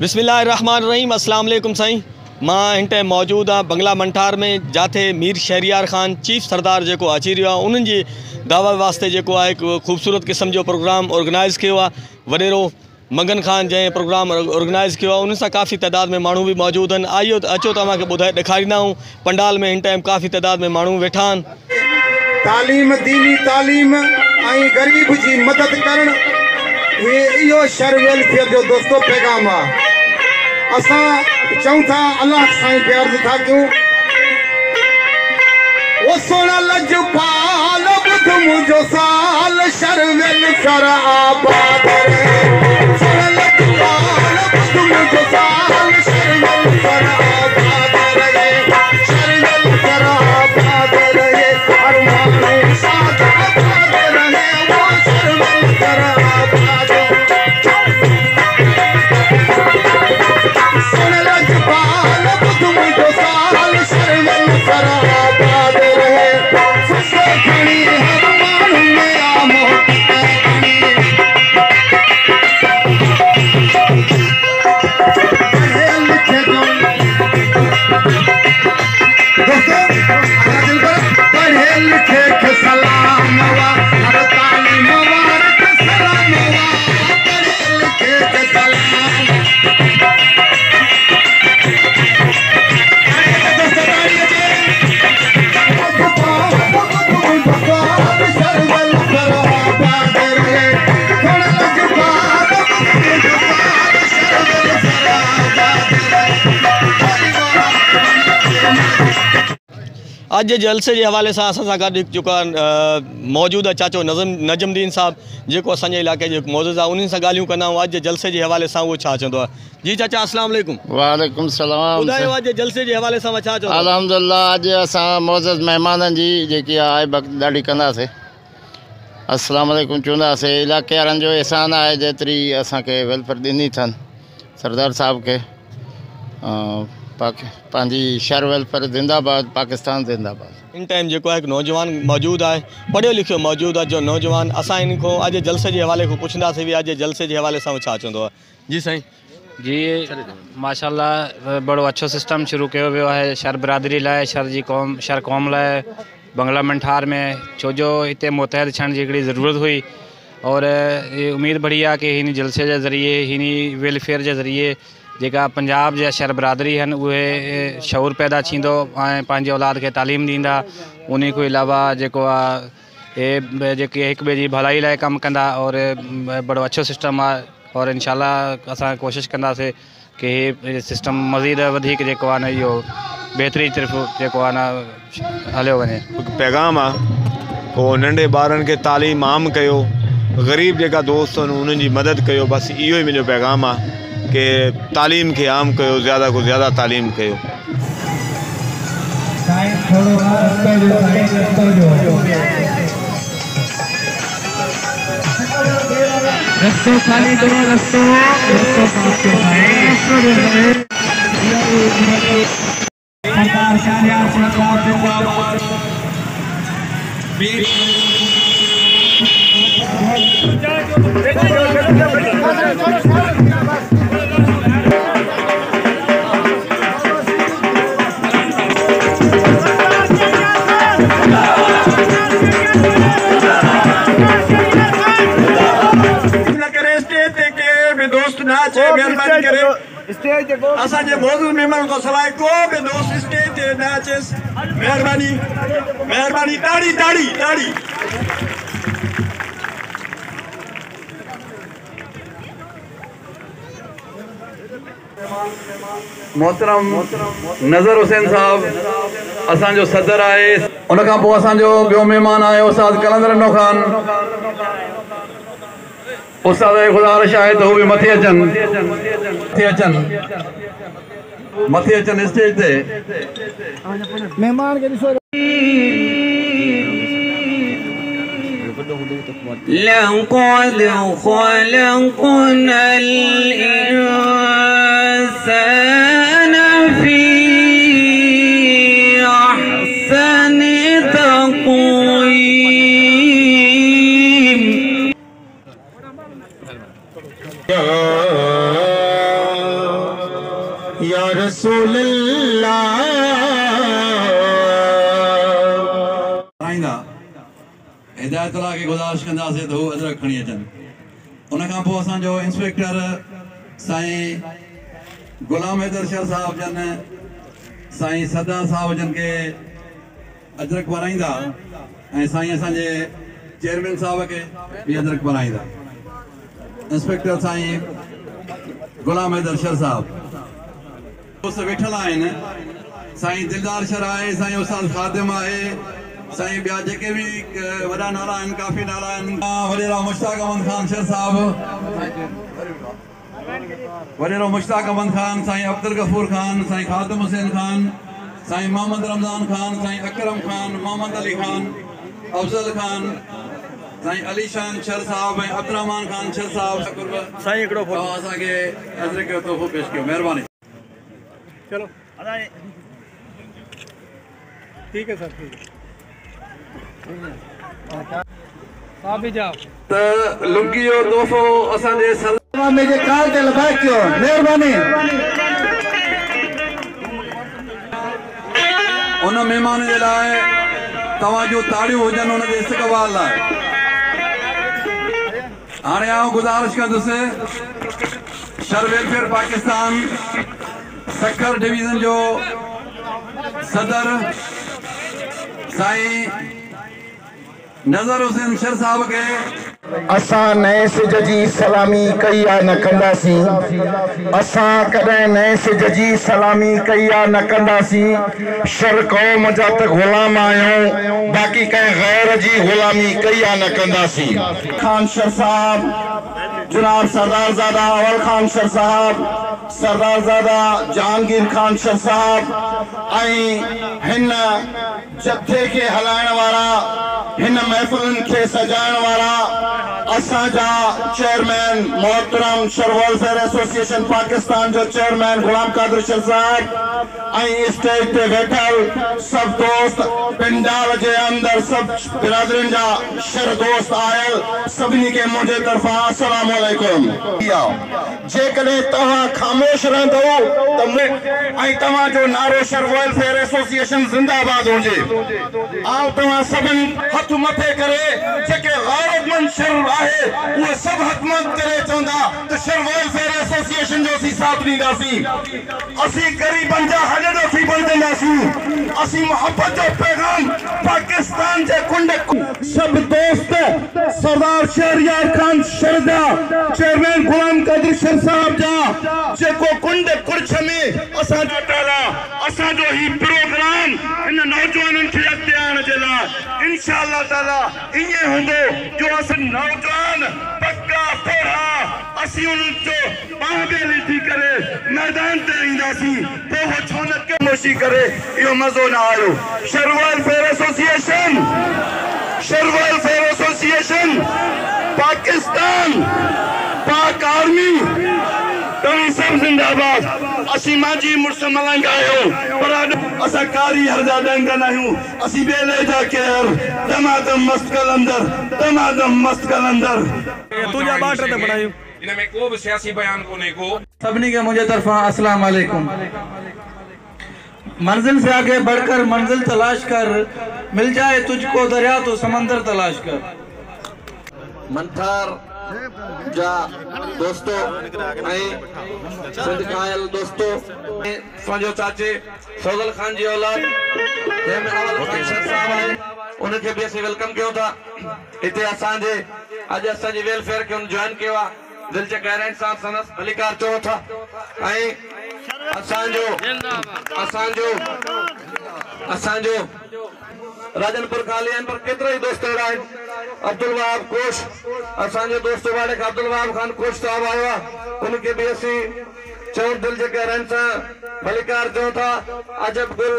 बिस्मिल्लाहिर्रहमानिर्रहीम। अस्सलाम वालेकुम साईं। मां हिन टाइम मौजूद हाँ बंगला मंठार में, जाते मीर शहरियार खान चीफ सरदार जो अची रो है उन्हनि जी दावत वास्ते जो है एक खूबसूरत किस्म जो प्रोग्राम ऑर्गेनाइज़ किया। वडेरो मंगन खान जै प्रोग्राम ऑर्गेनाइज़ किया। उन काफ़ी तादाद में मानू भी मौजूद हैं। आइयो अचो तव्हांखे ॿुधाए ॾेखारींदा हूँ। पंडाल में हिन टाइम काफ़ी तादाद में मानू वेठा आहिनि। तालीम, दीनी तालीम ऐं गरीब की मदद करण, यो शहर वेलफेयर जो दोस्तों पैगाम है। असा चऊं था अल्लाह साईं पे अर्ज था क्यों वो सोना लजपाल बुध मुझो साल शहर वेलफेयर आबाद रहे। सोना लजपाल बुध मुझो साल शहर वेलफेयर आबाद रहे। शहर वेलफेयर आबाद रहे। अरमान साथ आबाद रहे। वो शहर वेलफेयर आबाद आज के जलसे के हवाले से असां सां गॾु जेका मौजूद है चाचो नजमुद्दीन साहब जो असांजे इलाके जो मौजूद है उन्हीं से ॻाल्हियूं कंदा आहियूं। अॼु जे जलसे के हवाले से वो छा चवंदो आहे। जी चाचा अस्सलाम वालेकुम। वालेकुम सलाम। ॿुधायो अॼु जे जलसे के हवाले से छा चवंदो। अल्हम्दुलिल्लाह अॼु असां मौजूद मेहमाननि जी जेकी आहे ॾाढी कंदासीं। अस्सलाम वालेकुम चवंदासीं। इलाके वारनि जो एहसान आहे जेतिरी असांखे वेलफेयर ॾिनी अथनि सरदार साहब के। पंहिंजी शहर वेलफेयर जिंदाबाद, पाकिस्तान जिंदाबाद। इन टाइम जो एक नौजवान मौजूद है, पढ़ियो लिखियो मौजूद है जो नौजवान असां इनको अॼु जलसे के हवाले को पुछंदासीं भी अॼु जलसे के हवाले से छा चवंदो आहे। जी साईं। जी माशाल्लाह बड़ो अच्छो सिस्टम शुरू किया वियो है शहर बिरादरी लाए, शहर कौम लाए बंगला मंठार में, छोजो इतने मुतहद थियण जी हिकिड़ी ज़रूरत हुई। और ये उम्मीद बड़ी है कि हिन जलसे के ज़रिए हिन वेलफेयर के ज़रिए जेका पंजाब जा शहर बिरादरी हैं उहे शऊर पैदा थींदो ऐं पंहिंजे औलाद के तालीम दींदा। उन को अलावा जेको आहे जेके हिक ॿिए जी भलाई लाइ कमु कंदा और बड़ो अच्छो सिस्टम आहे। और इंशाल्लाह असां कोशिशि कंदासीं कि हे सिस्टम मज़ीद वधीक जेको आहे न इहो बहितरी तरफ़ जेको आहे न हलियो वञे। पैगाम आहे को नंढे ॿारनि खे तालीम आम कयो, ग़रीब जेका दोस्त आहिनि उन्हनि जी मदद कयो। बस इहो ई मुंहिंजो पैगाम आहे कि तालीम के आम कयो, ज़्यादा को ज़्यादा तालीम कयो। रस्तो खाली दो, रस्तो मेहरबानी करे असांजे मौजूद मेहमान को सवाइ को भी दोस्त स्टेज ते न अचेस। मेहरबानी मेहरबानी। ताड़ी ताड़ी ताड़ी। मोहतरम नज़र हुसैन साहब असांजो सदर आहे। उन खां पोइ असांजो ॿियो महिमान आहे उस्ताद कलंदर नौ खान। उस्ताद गुज़ारिश है तो भी मथे अचन स्टेज ते। मेहमान के ॾिसो। लक़द ख़लक़ना الإنسان في أحسن تقويم या रसूल अल्लाह। हिदायतुल्लाह खे गुज़ारिश कंदासीं त हू अदरक खणी अचनि। उन खां पोइ असांजो इंस्पेक्टर साईं गुलाम हैदर शाह साहब जन साईं सरदार साहब जन खे अदरक पराईंदा ऐं साईं असांजे चेयरमैन साहब खे बि अदरक पराईंदा। इंस्पेक्टर साईं गुलाम हैदर शाह साहब दोस्त वेठल आहिनि। साईं दिलदार शर आहे, साईं उस्ताद खादिम आहे, साईं ॿिया जेके बि वॾा नाला आहिनि, काफ़ी नाला आहिनि। वॾेरा मुश्ताक अहमद खान शर साहब, वॾेरो मुश्ताक अहमद खान, साईं अब्दुल गफूर खान, साईं खादिम हुसैन खान, साईं मोहम्मद रमज़ान खान, साईं अकरम खान, मोहम्मद अली खान, अफजल खान, साईं अली शान शर साहब ऐं अब्दुर्रहमान खान शर साहब। साईं हिकिड़ो फोटो असांखे अदरक जो तोहफ़ो पेश कयो, महिरबानी। चलो ठीक है सर, ठीक है। आप भी जाओ। त लुंगी जो तोहफ़ो असांजे मुझे काल ते लॻाए कयो, महिरबानी। उन महिमान जे लाइ तव्हांजो ताड़ियूं हुजनि उनजे इस्तक़बाल लाइ। हाणे आउं गुज़ारिश कंदुसि sir welfare Pakistan Sukkur division जो सदर साईं नज़र हुसैन शर साहब के असां नए सिज जी सलामी कई आहे न कंदासीं। असां कॾहिं नए सिज जी सलामी कई आहे न कंदासीं। शर क़ौम जा त ग़ुलाम आहियूं, बाक़ी कंहिं गैर जी ग़ुलामी कई आहे न कंदासीं। खान शर साहब, जनाब सरदारज़ादा अवल खान शर साहब, सरदारज़ादा जहांगीर खान शर साहब ऐं हिन जथे खे हलाइण वारा, हिन महफ़िलुनि खे सजाइण वारा असांजा चेयरमैन मोहतरम शर वेलफेयर एसोसिएशन पाकिस्तान जो चेयरमैन गुलाम कादिर शर साहब ऐं स्टेज ते वेठल सब दोस्त, पिंडाल जे अंदर सब बिरादरिन जा शर दोस्त आयल, सभिनी खे मुंहिंजे तरफ़ां अस्सलाम वालेकुम। जेकॾहिं तव्हां ख़ामोश रहंदो त ऐं तव्हांजो नारो शर वेलफेयर एसोसिएशन ज़िंदाबाद हुजे। आउं तव्हां सभिनी हथ मथे करे जेके गैरतमंद शर आहे उहे सभु हथ मथे करे चवंदा त शर वेलफेयर एसोसिएशन जो असीं साथ ॾींदासीं। असीं ग़रीबनि जा हॾ थी बणजंदासीं। असीं मोहब्बत जो पैगाम पाकिस्तान जे कुंड सब दोस्त सरदार शहरियार खान शरदा चेयरमैन गुलाम कादिर शर साहब जा जेको कुंड कुर्छ में असांजो ताला असांजो ही प्रोग्राम इन नौजवाननि खे अॻिते आणण जे लाइ इंशाअल्लाह ताला ईअं हूंदो जो असां नौजवान पक्का पोहा असीं उन्हनि जो बाहुबेली थी करे मैदान ते ईंदासीं। पोइ उहो छो न खामोशी करे इहो मज़ो न आयो। Sir welfare association, sir welfare association Pakistan, पाक आर्मी, तव्हां सब जिंदाबाद। असीं मांझी मुड़स मलंग आहियूं पर असां कारी हरदा डंग न आहियूं। असीं बेले जा केर दमादम मस्त कलंदर, दमादम मस्त कलंदर। तुझा बाट ते बनायूं इनमें को भी सियासी बयान कोने को। सबनी के मुझे तरफा अस्सलाम वालेकुम। मंजिल से आगे बढ़कर मंजिल तलाश कर, मिल जाए तुझको दरिया तो समंदर तलाश कर। मंठार जा दोस्तों सिंध कायल दोस्तों असांजो चाचे फौजल खान जी औलाद जंहिंमें अवल खान शर साहब आहे उनखे बि असीं वेलकम कयूं था। हिते असांजे अॼु असांजी वेलफेयर खे जॉइन कयो आहे दिल जे गहराइन सां संदस भलीकार चओ था। ऐं असांजो राजनपुर खाली आहिनि पर केतिरा ई दोस्त अहिड़ा आहिनि। अब्दुल वहाब कोश असांजो दोस्त वाड़े खां अब्दुल वहाब खान कोश साहब आयो आहे, उनखे बि असीं चऊं दिल जे गहराइन सां भलीकार चऊं था। अजब गुल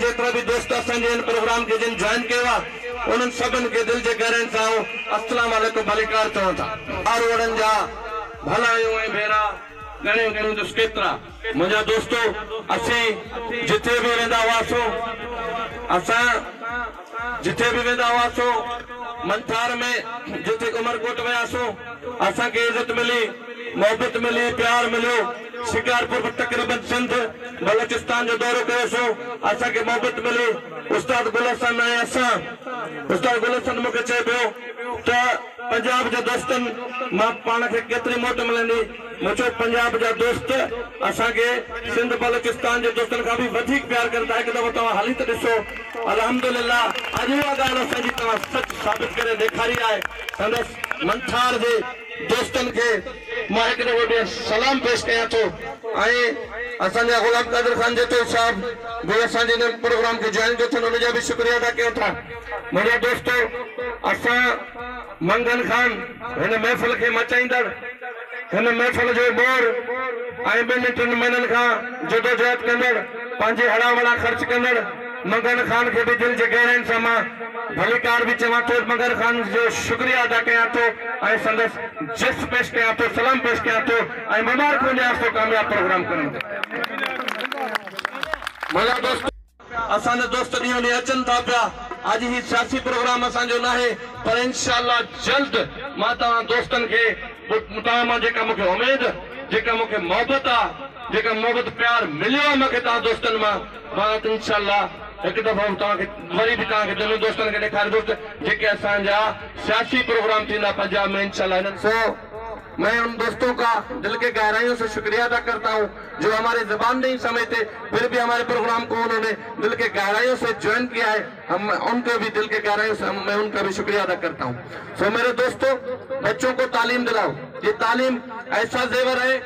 केतिरा बि दोस्त असांजे हिन प्रोग्राम खे जिन जॉइन कयो आहे उन्हनि सभिनि खे दिल जे गहराइन सां अस्सलाम वालेकुम भलीकार चऊं था। आरोड़नि जा भलायूं ऐं भेरा घणियूं घणियूं दोस्त केतिरा मुंहिंजा दोस्तो असीं जिथे बि वेंदा हुआसीं, असां जिथे बि वेंदा हुआसीं मंठार में जिथे उमरकोट वियासीं असांखे इज़त मिली, मोहब्बत मिली, प्यार मिलियो। शिकारपुर तकरीबन सिंध बलोचिस्तान जो दौरो कयोसो असांखे मोहबत मिली उस्ताद गुल हसन ऐं असां उस्ताद गुल हसन मूंखे चए पियो त पंजाब जे दोस्तनि मां पाण खे केतिरी मोट मिलंदी मूं चयो पंजाब जा दोस्त असांखे सिंध बलोचिस्तान जे दोस्तनि खां बि वधीक प्यार कंदा। हिकु दफ़ो तव्हां हली त ॾिसो अल्हम्दुलिल्लाह अॼु उहा ॻाल्हि असांजी तव्हां सच साबित करे ॾेखारी आहे। संदसि मंठार जे दोस्तनि खे मां हिकु दफ़ो ॿियो सलाम पेश कयां थो ऐं असांजा गुलाम कादिर खान जेतो साहब जो असांजे हिन प्रोग्राम खे जॉइन कयो अथनि उनजा बि शुक्रिया अदा कयूं था। मुंहिंजा दोस्तो असां मंगन खान हिन महफ़िल खे मचाईंदड़ हिन महफ़िल जो बोर ऐं ॿिनि टिनि महीननि खां जदोजहद कंदड़ पंहिंजे हड़ा वड़ा ख़र्च कंदड़ मंगन खान के भी दिल जे गहराइनि सां मां भलीकार भी चवां थो। मंगन खान जो शुक्रिया अदा कयां थो ऐं संदसि जस पेश कयां थो सलाम पेश कयां थो ऐं मुबारक ॾियां थो कामयाब प्रोग्राम करण ते। मुंहिंजा दोस्त असांजा दोस्त ॾींहों ॾींहुं अचनि था पिया। अॼु ही सियासी प्रोग्राम असांजो न आहे पर इंशाअल्लाह जल्द मां तव्हां दोस्तनि खे तव्हां मां जेका मूंखे उमेद जेका मूंखे मोहबत आहे जेका मोहबत प्यार मिलियो आहे मूंखे तव्हां दोस्तनि मां इंशाअल्लाह हिकु दफ़ो तव्हांखे वरी बि तव्हांखे ॿिनि दोस्तनि खे ॾेखारे दोस्त जेके असांजा सियासी प्रोग्राम थींदा पंजाब में इंशाअल्लाह। सो मैं उन दोस्तों का दिल के गहराइयों से शुक्रिया अदा करता हूँ जो हमारे ज़बान नहीं समझते फिर भी हमारे प्रोग्राम को उन्होंने दिल के गहराइयों से ज्वाइन किया है। हम उनके भी दिल के गहराइयों से मैं उनका भी शुक्रिया अदा करता हूँ। सो मेरे दोस्तों बच्चों को तालीम दिलाओ। ये तालीम ऐसा जेवर है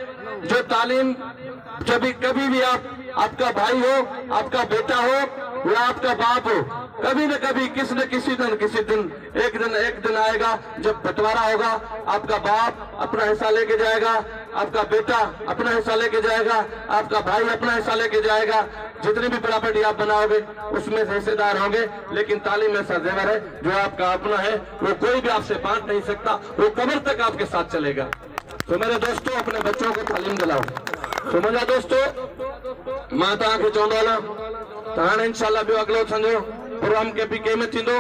जो तालीम कभी भी आपका भाई हो आपका बेटा हो या आपका बाप हो कभी न कभी किसी न किसी दिन एक दिन आएगा जब बंटवारा होगा। आपका बाप अपना हिस्सा लेके जाएगा आपका बेटा अपना हिस्सा लेके जाएगा आपका भाई अपना हिस्सा लेके जाएगा। जितनी भी प्रॉपर्टी आप बनाओगे उसमें से हिस्सेदार होंगे। लेकिन तालीम ऐसा जेवर है जो आपका अपना है वो कोई भी आपसे बांट नहीं सकता वो कब्र तक आपके साथ चलेगा। तो मेरे दोस्तों अपने बच्चों को तालीम दिलाओ। तो मुंहिंजा दोस्तों मां तव्हांखे चवंदो हलां त हाणे इंशाअल्लाह ॿियो अॻिलो असांजो प्रोग्राम के पी के में थींदो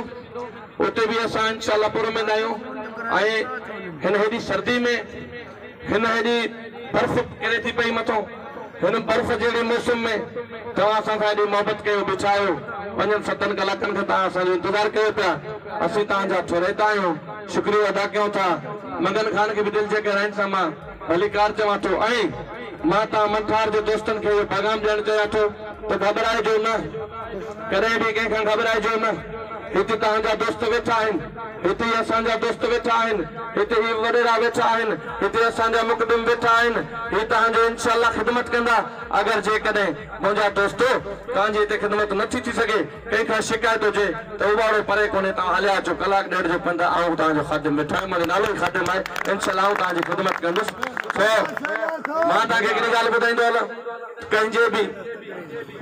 उते बि असां इंशाअल्लाह पुर में आहियूं ऐं हिन हेॾी सर्दी में हिन हेॾी बर्फ़ किरे थी पई मथां हिन बर्फ़ जहिड़े मौसम में तव्हां असां सां हेॾी मोहबत कयो बिछायो 5-7 कलाकनि खां तव्हां असांजो इंतज़ारु कयो पिया। असीं तव्हांजा छोरेता आहियूं शुक्रिया अदा कयूं था। मंगन खान के भी दिल जे गहराइनि सां मां भलीकार चवां थो ऐं मां तव्हां मंठार जे दोस्तनि खे इहो पैगाम ॾियणु चाहियां थो त घबराइजो न कॾहिं बि कंहिंखां घबराइजो न। हिते तव्हांजा दोस्त वेठा आहिनि हिते असांजा दोस्त वेठा आहिनि हिते ही वॾेरा वेठा आहिनि हिते असांजा मुक़दम वेठा आहिनि ही तव्हांजो इंशाअल्लाह ख़िदमत कंदा। अगरि जेकॾहिं मुंहिंजा दोस्तो तव्हांजी हिते ख़िदमत नथी थी सघे कंहिंखां शिकायत हुजे त उबाड़ो परे कोन्हे तव्हां हलिया अचो कलाक ॾेढ जो पंधु आऊं तव्हांजो ख़ादिम वेठा आहियूं मुंहिंजो नालो ई ख़ादिम आहे इंशाअल्लाह आऊं तव्हांजी ख़िदमत कंदुसि। मां तव्हांखे हिकिड़ी ॻाल्हि ॿुधाईंदो हलां कंहिंजे बि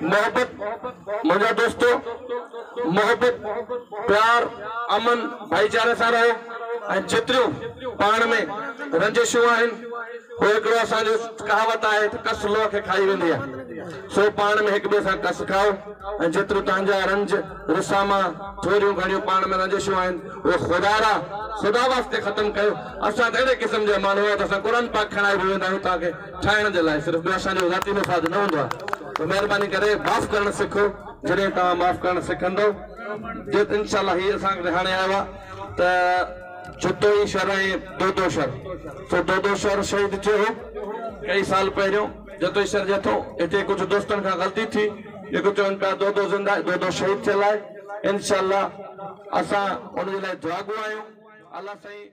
मोहबत मुंहिंजा दोस्तो मोहबत प्यार अमन भाईचारे सां रहो ऐं जेतिरियूं पाण में रंजिशूं आहिनि उहो हिकिड़ो असांजो कहावत आहे त कस लोह खे खाई वेंदी आहे। सो पाण में हिक ॿिए सां कस खाओ ऐं जेतिरियूं तव्हांजा रंज रिसामा थोरियूं घणियूं पाण में रंजिशूं आहिनि उहे ख़ुदा वास्ते ख़तमु कयो। असां त अहिड़े क़िस्म जा माण्हू आहियूं त असां क़ुर पाक खणाए बि वेंदा आहियूं तव्हांखे ठाहिण जे लाइ सिर्फ़ु ॿियो असांजो ज़ाती मफ़ाद न हूंदो आहे। त महिरबानी करे माफ़ करणु सिखो। जॾहिं तव्हां माफ़ करणु सिखंदो इंशाअल्लाह हीअ असांखे हाणे आयो आहे त जुतोई शर ऐं दोदो शर सो दोदो शर शहीद थियो हो कई साल पहिरियों जतोई शर जे हथों हिते कुझु दोस्तनि खां ग़लती थी जेको चवनि पिया दोदो ज़िंदा दोदो शहीद थियल आहे। इंशाअल्लाह असां उनजे लाइ दुआगो आहियूं। अल्लाह साईं